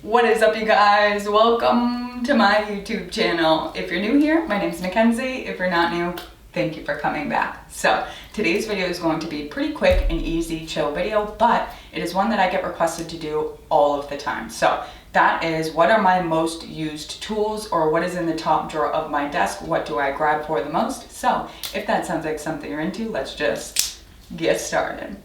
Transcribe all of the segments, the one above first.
What is up, you guys? Welcome to my YouTube channel. If you're new here, my name is Mackenzie. If you're not new, thank you for coming back. So today's video is going to be pretty quick and easy, chill video, but it is one that I get requested to do all of the time. So that is, what are my most used tools, or what is in the top drawer of my desk? What do I grab for the most? So if that sounds like something you're into, let's just get started.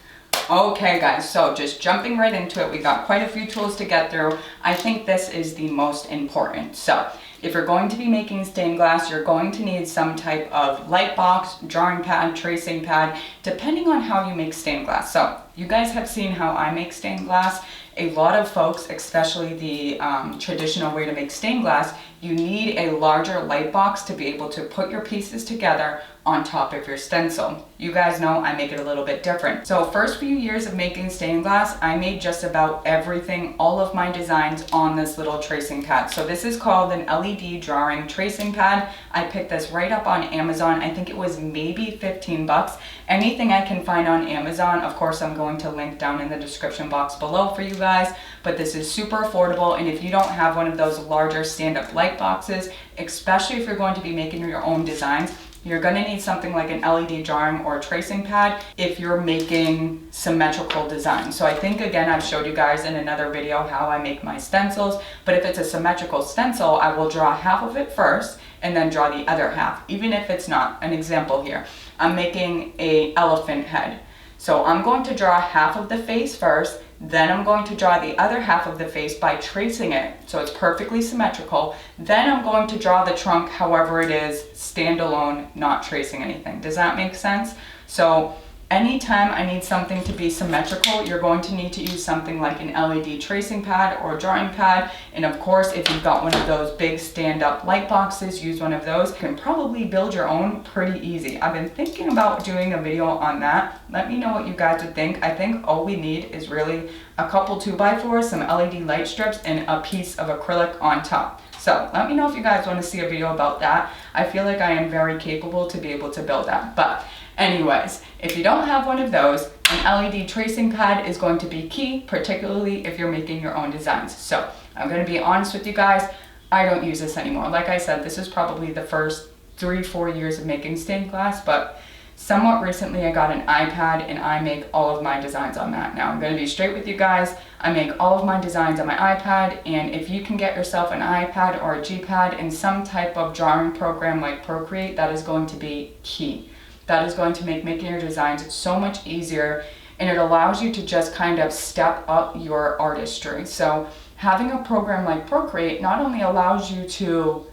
Okay guys, so just jumping right into it, we got quite a few tools to get through. I think this is the most important. So if you're going to be making stained glass, you're going to need some type of light box, drawing pad, tracing pad, depending on how you make stained glass. So you guys have seen how I make stained glass. A lot of folks, especially the traditional way to make stained glass, you need a larger light box to be able to put your pieces together on top of your stencil. You guys know I make it a little bit different. So first few years of making stained glass, I made just about everything, all of my designs on this little tracing pad. So this is called an LED drawing tracing pad. I picked this right up on Amazon. I think it was maybe 15 bucks. Anything I can find on Amazon, of course, I'm going to link down in the description box below for you guys, but this is super affordable. And if you don't have one of those larger stand-up light boxes, especially if you're going to be making your own designs, you're going to need something like an LED drawing or tracing pad if you're making symmetrical designs. So I think, again, I've showed you guys in another video how I make my stencils, but if it's a symmetrical stencil, I will draw half of it first and then draw the other half, even if it's not. An example here, I'm making an elephant head. So I'm going to draw half of the face first, then I'm going to draw the other half of the face by tracing it so it's perfectly symmetrical. Then I'm going to draw the trunk however it is, standalone, not tracing anything. Does that make sense? So anytime I need something to be symmetrical, you're going to need to use something like an LED tracing pad or drawing pad. And of course, if you've got one of those big stand-up light boxes, use one of those. You can probably build your own pretty easy. I've been thinking about doing a video on that. Let me know what you guys would think. I think all we need is really a couple 2x4s, some LED light strips, and a piece of acrylic on top. So let me know if you guys want to see a video about that. I feel like I am very capable to be able to build that. But anyways, if you don't have one of those, an LED tracing pad is going to be key, particularly if you're making your own designs. So I'm going to be honest with you guys, I don't use this anymore. Like I said, this is probably the first 3-4 years of making stained glass, but somewhat recently I got an iPad and I make all of my designs on that. Now I'm going to be straight with you guys. I make all of my designs on my iPad, and if you can get yourself an iPad or a G-pad and some type of drawing program like Procreate, that is going to be key. That is going to make making your designs so much easier, and it allows you to just kind of step up your artistry. So having a program like Procreate not only allows you to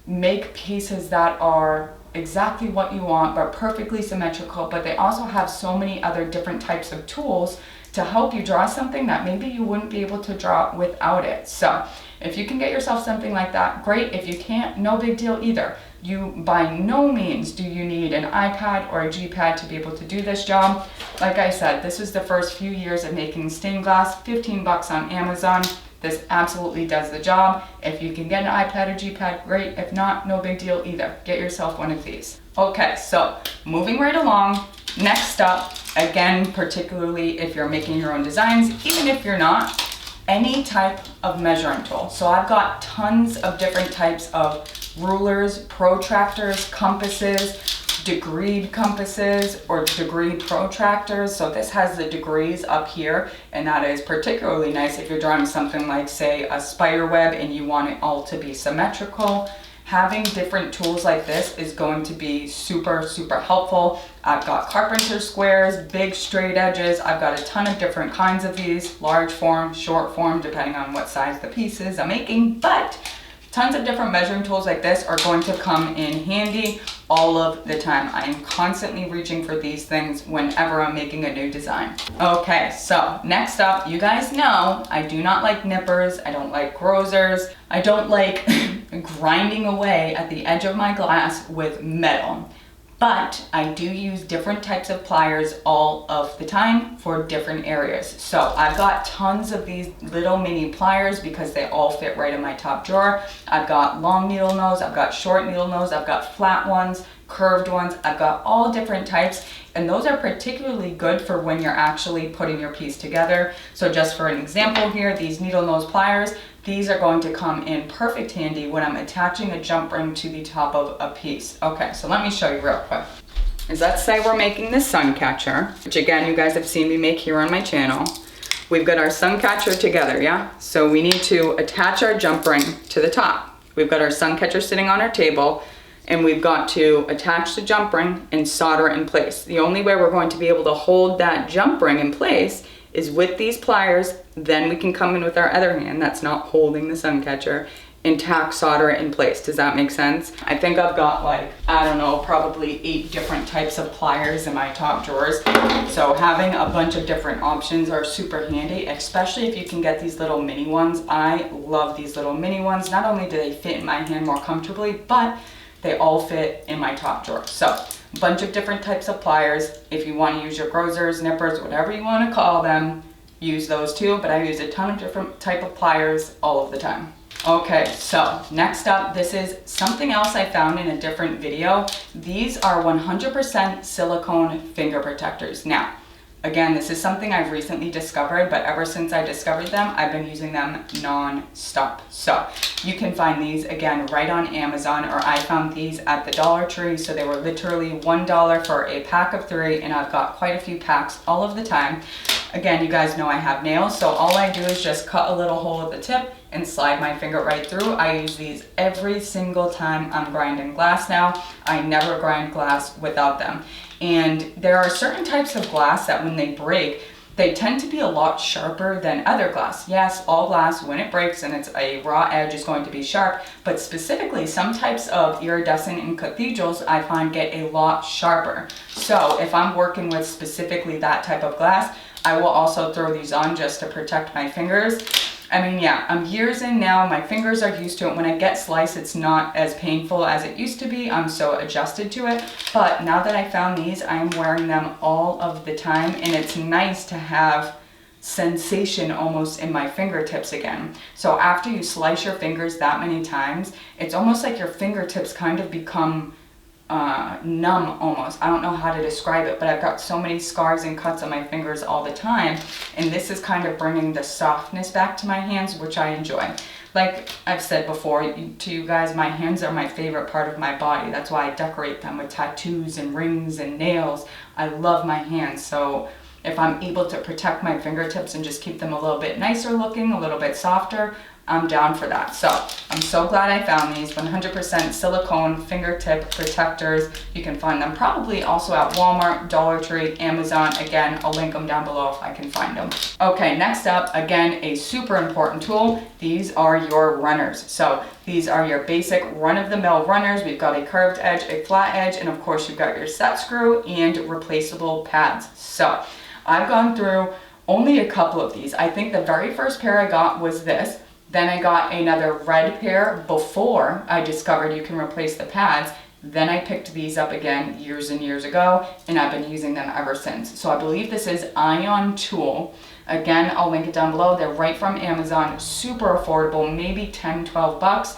make pieces that are exactly what you want but perfectly symmetrical, but they also have so many other different types of tools to help you draw something that maybe you wouldn't be able to draw without it. So if you can get yourself something like that, great. If you can't, no big deal either. You by no means do you need an iPad or a G-pad to be able to do this job. Like I said, this is the first few years of making stained glass, 15 bucks on Amazon. This absolutely does the job. If you can get an iPad or G-pad, great. If not, no big deal either. Get yourself one of these. Okay, so moving right along. Next up, again, particularly if you're making your own designs, even if you're not, any type of measuring tool. So I've got tons of different types of rulers, protractors, compasses, degreed compasses, or degreed protractors. So this has the degrees up here, and that is particularly nice if you're drawing something like, say, a spider web and you want it all to be symmetrical. Having different tools like this is going to be super, super helpful. I've got carpenter squares, big straight edges. I've got a ton of different kinds of these, large form, short form, depending on what size the piece is I'm making, but tons of different measuring tools like this are going to come in handy all of the time. I am constantly reaching for these things whenever I'm making a new design. Okay, so next up, you guys know I do not like nippers. I don't like grozers. I don't like grinding away at the edge of my glass with metal. But I do use different types of pliers all of the time for different areas. So I've got tons of these little mini pliers because they all fit right in my top drawer. I've got long needle nose, I've got short needle nose, I've got flat ones, curved ones. I've got all different types. and those are particularly good for when you're actually putting your piece together. So just for an example here, these needle nose pliers, these are going to come in perfect handy when I'm attaching a jump ring to the top of a piece. Okay, so let me show you real quick. Is let's say we're making this sun catcher, which again, you guys have seen me make here on my channel. We've got our sun catcher together, yeah? So we need to attach our jump ring to the top. We've got our sun catcher sitting on our table, and we've got to attach the jump ring and solder it in place. The only way we're going to be able to hold that jump ring in place is with these pliers. Then we can come in with our other hand that's not holding the sun catcher and tack solder it in place. Does that make sense? I think I've got like, I don't know, probably 8 different types of pliers in my top drawers. So having a bunch of different options are super handy, especially if you can get these little mini ones. I love these little mini ones. Not only do they fit in my hand more comfortably, but they all fit in my top drawer. So a bunch of different types of pliers. If you want to use your grozers, nippers, whatever you want to call them, use those too, but I use a ton of different type of pliers all of the time. Okay, so next up, this is something else I found in a different video. These are 100% silicone finger protectors. Now, again, this is something I've recently discovered, but ever since I discovered them, I've been using them non-stop. So you can find these again right on Amazon, or I found these at the Dollar Tree. So they were literally $1 for a pack of 3, and I've got quite a few packs all of the time. Again, you guys know I have nails, so all I do is just cut a little hole at the tip and slide my finger right through. I use these every single time I'm grinding glass now. I never grind glass without them. And there are certain types of glass that when they break, they tend to be a lot sharper than other glass. Yes, all glass, when it breaks and it's a raw edge, is going to be sharp, but specifically some types of iridescent in cathedrals I find get a lot sharper. So if I'm working with specifically that type of glass, I will also throw these on just to protect my fingers. I mean, yeah, I'm years in now, my fingers are used to it. When I get sliced, it's not as painful as it used to be. I'm so adjusted to it. But now that I found these, I am wearing them all of the time, and it's nice to have sensation almost in my fingertips again. So after you slice your fingers that many times, it's almost like your fingertips kind of become numb almost. I don't know how to describe it, but I've got so many scars and cuts on my fingers all the time, and this is kind of bringing the softness back to my hands, which I enjoy. Like I've said before to you guys, my hands are my favorite part of my body. That's why I decorate them with tattoos and rings and nails. I love my hands, so if I'm able to protect my fingertips and just keep them a little bit nicer looking, a little bit softer, I'm down for that. So I'm so glad I found these 100% silicone fingertip protectors. You can find them probably also at Walmart, Dollar Tree, Amazon. Again, I'll link them down below if I can find them. Okay, next up, again, a super important tool. These are your runners. So these are your basic run-of-the-mill runners. We've got a curved edge, a flat edge, and of course you've got your set screw and replaceable pads. So I've gone through only a couple of these. I think the very first pair I got was this. Then I got another red pair before I discovered you can replace the pads. Then I picked these up again years and years ago, and I've been using them ever since. So I believe this is Ion Tool. Again, I'll link it down below. They're right from Amazon, super affordable, maybe 10, 12 bucks,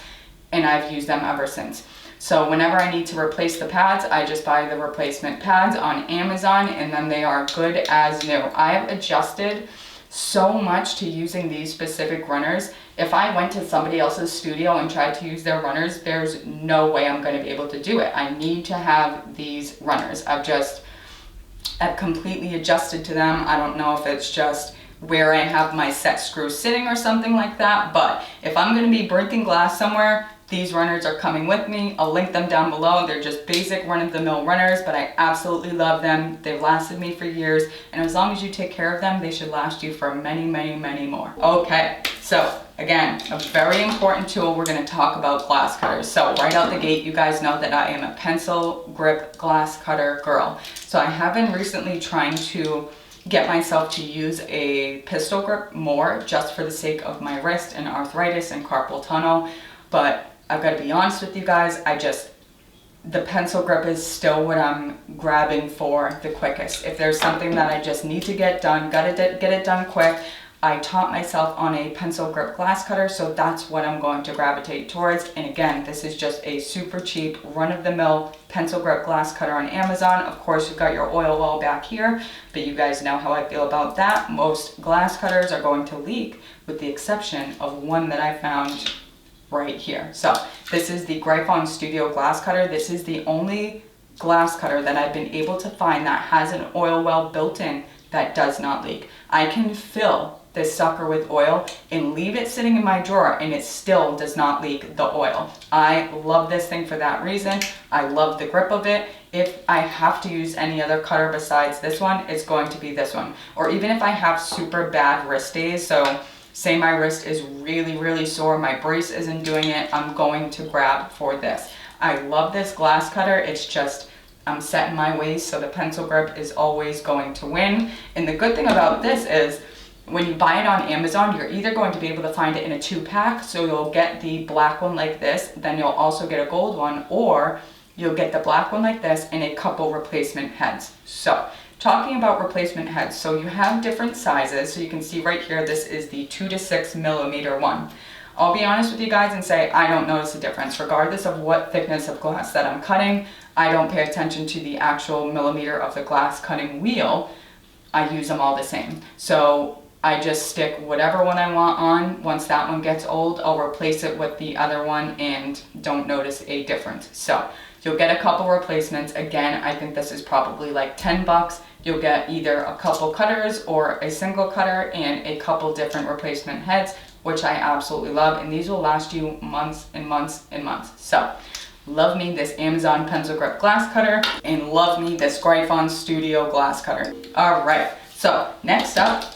and I've used them ever since. So whenever I need to replace the pads, I just buy the replacement pads on Amazon, and then they are good as new. I have adjusted so much to using these specific runners. If I went to somebody else's studio and tried to use their runners, there's no way I'm going to be able to do it. I need to have these runners. I've completely adjusted to them. I don't know if it's just where I have my set screw sitting or something like that, but if I'm going to be breaking glass somewhere, these runners are coming with me. I'll link them down below. They're just basic run-of-the-mill runners, but I absolutely love them. They've lasted me for years, and as long as you take care of them, they should last you for many, many, many more. Okay, so again, a very important tool. We're going to talk about glass cutters. So right out the gate, you guys know that I am a pencil grip glass cutter girl. So I have been recently trying to get myself to use a pistol grip more, just for the sake of my wrist and arthritis and carpal tunnel. But I've got to be honest with you guys, the pencil grip is still what I'm grabbing for the quickest. If there's something that I just need to get done, gotta get it done quick, I taught myself on a pencil grip glass cutter, so that's what I'm going to gravitate towards. And again, this is just a super cheap, run-of-the-mill pencil grip glass cutter on Amazon. Of course, you've got your oil well back here, but you guys know how I feel about that. Most glass cutters are going to leak, with the exception of one that I found right here. So this is the Gryphon Studio glass cutter. This is the only glass cutter that I've been able to find that has an oil well built in that does not leak. I can fill this sucker with oil and leave it sitting in my drawer and it still does not leak the oil. I love this thing for that reason. I love the grip of it. If I have to use any other cutter besides this one, it's going to be this one. Or even if I have super bad wrist days, so say my wrist is really, really sore, my brace isn't doing it, I'm going to grab for this. I love this glass cutter. It's just, I'm set in my ways, so the pencil grip is always going to win. And the good thing about this is, when you buy it on Amazon, you're either going to be able to find it in a 2-pack, so you'll get the black one like this, then you'll also get a gold one, or you'll get the black one like this and a couple replacement heads. So, talking about replacement heads, so you have different sizes, so you can see right here, this is the 2 to 6 millimeter one. I'll be honest with you guys and say I don't notice a difference, regardless of what thickness of glass that I'm cutting. I don't pay attention to the actual millimeter of the glass cutting wheel. I use them all the same. So I just stick whatever one I want on. Once that one gets old, I'll replace it with the other one and don't notice a difference. So you'll get a couple replacements. Again, I think this is probably like 10 bucks. You'll get either a couple cutters or a single cutter and a couple different replacement heads, which I absolutely love. And these will last you months and months and months. So love me this Amazon pencil grip glass cutter and love me this Gryphon Studio glass cutter. All right, so next up,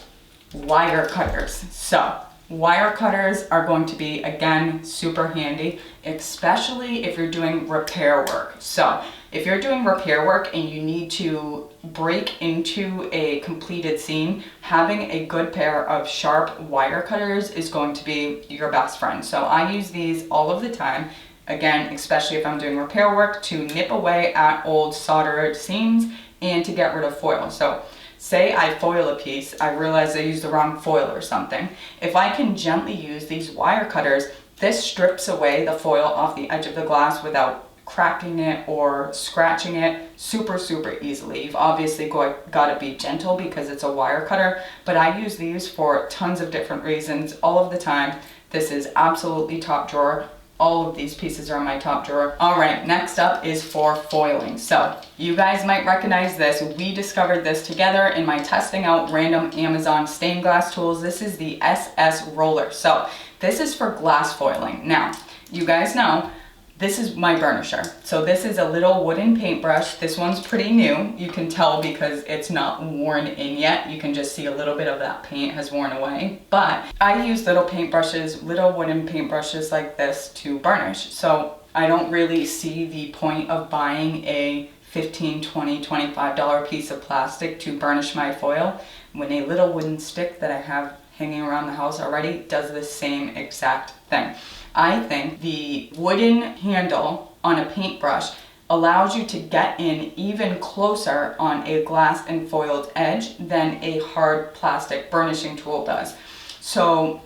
wire cutters. So wire cutters are going to be, again, super handy, especially if you're doing repair work. So if you're doing repair work and you need to break into a completed seam, having a good pair of sharp wire cutters is going to be your best friend. So I use these all of the time. Again, especially if I'm doing repair work, to nip away at old soldered seams and to get rid of foil. So say I foil a piece, I realize I used the wrong foil or something. If I can gently use these wire cutters, this strips away the foil off the edge of the glass without cracking it or scratching it super, super easily. You've obviously got to be gentle because it's a wire cutter, but I use these for tons of different reasons all of the time. This is absolutely top drawer. All of these pieces are in my top drawer. All right, next up is for foiling. So you guys might recognize this. We discovered this together in my testing out random Amazon stained glass tools. This is the SS roller. So this is for glass foiling. Now, you guys know, this is my burnisher. So this is a little wooden paintbrush. This one's pretty new. You can tell because it's not worn in yet. You can just see a little bit of that paint has worn away. But I use little paintbrushes, little wooden paintbrushes like this to burnish. So I don't really see the point of buying a $15, $20, $25 piece of plastic to burnish my foil when a little wooden stick that I have hanging around the house already does the same exact thing. I think the wooden handle on a paintbrush allows you to get in even closer on a glass and foiled edge than a hard plastic burnishing tool does. So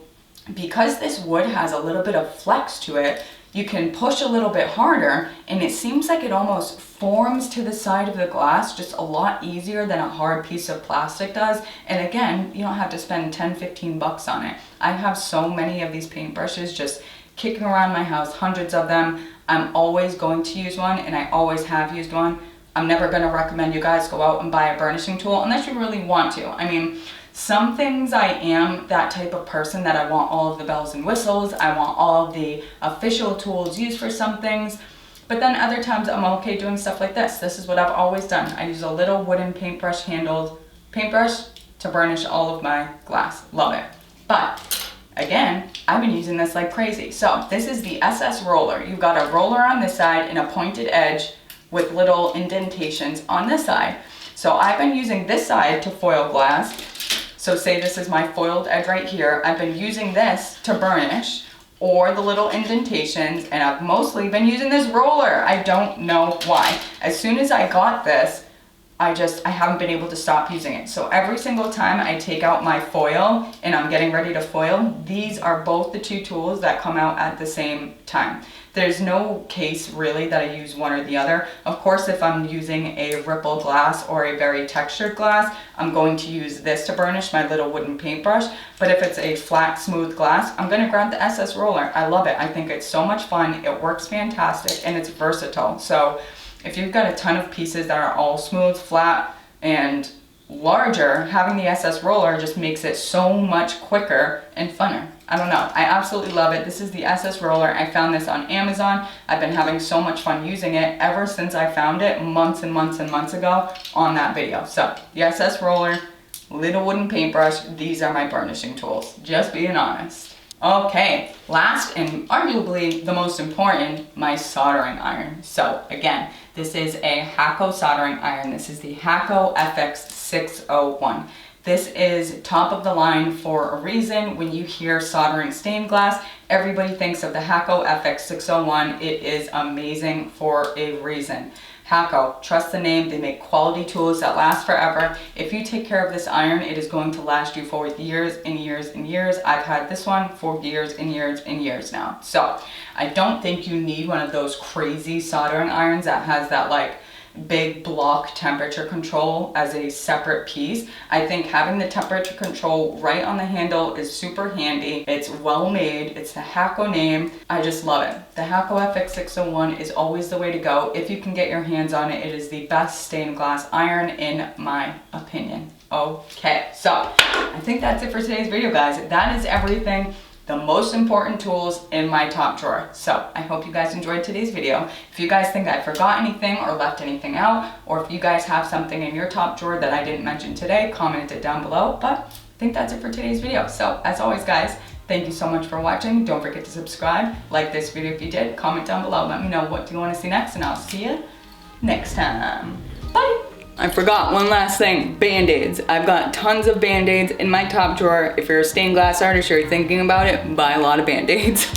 because this wood has a little bit of flex to it, you can push a little bit harder and it seems like it almost forms to the side of the glass just a lot easier than a hard piece of plastic does. And again, you don't have to spend 10, 15 bucks on it. I have so many of these paintbrushes just kicking around my house, hundreds of them. I'm always going to use one and I always have used one. I'm never going to recommend you guys go out and buy a burnishing tool unless you really want to. I mean, some things I am that type of person that I want all of the bells and whistles. I want all of the official tools used for some things. But then other times I'm okay doing stuff like this. This is what I've always done. I use a little wooden paintbrush handled paintbrush to burnish all of my glass. Love it. But again, I've been using this like crazy. So this is the SS roller. You've got a roller on this side and a pointed edge with little indentations on this side. So I've been using this side to foil glass. So say this is my foiled edge right here. I've been using this to burnish, or the little indentations, and I've mostly been using this roller. I don't know why. As soon as I got this, I haven't been able to stop using it. So every single time I take out my foil and I'm getting ready to foil, these are both the two tools that come out at the same time. There's no case really that I use one or the other. Of course, if I'm using a ripple glass or a very textured glass, I'm going to use this to burnish, my little wooden paintbrush. But if it's a flat, smooth glass, I'm gonna grab the SS roller. I love it. I think it's so much fun. It works fantastic and it's versatile. So if you've got a ton of pieces that are all smooth, flat, and larger, having the SS roller just makes it so much quicker and funner. I don't know, I absolutely love it. This is the SS roller. I found this on Amazon. I've been having so much fun using it ever since I found it months and months and months ago on that video. So the SS roller, little wooden paintbrush, these are my burnishing tools, just being honest. Okay, last and arguably the most important, my soldering iron. So again, this is a Hakko soldering iron. This is the Hakko FX601. This is top of the line for a reason. When you hear soldering stained glass, everybody thinks of the Hakko FX601. It is amazing for a reason. Hakko, trust the name, they make quality tools that last forever. If you take care of this iron, it is going to last you for years and years and years. I've had this one for years and years and years now. So I don't think you need one of those crazy soldering irons that has that like big block temperature control as a separate piece. I think having the temperature control right on the handle is super handy. It's well made. It's the Hakko name. I just love it. The Hakko FX601 is always the way to go. If you can get your hands on it, it is the best stained glass iron in my opinion. Okay, so I think that's it for today's video, guys. That is everything. The most important tools in my top drawer. So I hope you guys enjoyed today's video. If you guys think I forgot anything or left anything out, or if you guys have something in your top drawer that I didn't mention today, comment it down below. But I think that's it for today's video. So as always, guys, thank you so much for watching. Don't forget to subscribe, like this video if you did, comment down below. Let me know what do you want to see next, and I'll see you next time. Bye. I forgot one last thing, Band-Aids. I've got tons of Band-Aids in my top drawer. If you're a stained glass artist, you're thinking about it, buy a lot of Band-Aids.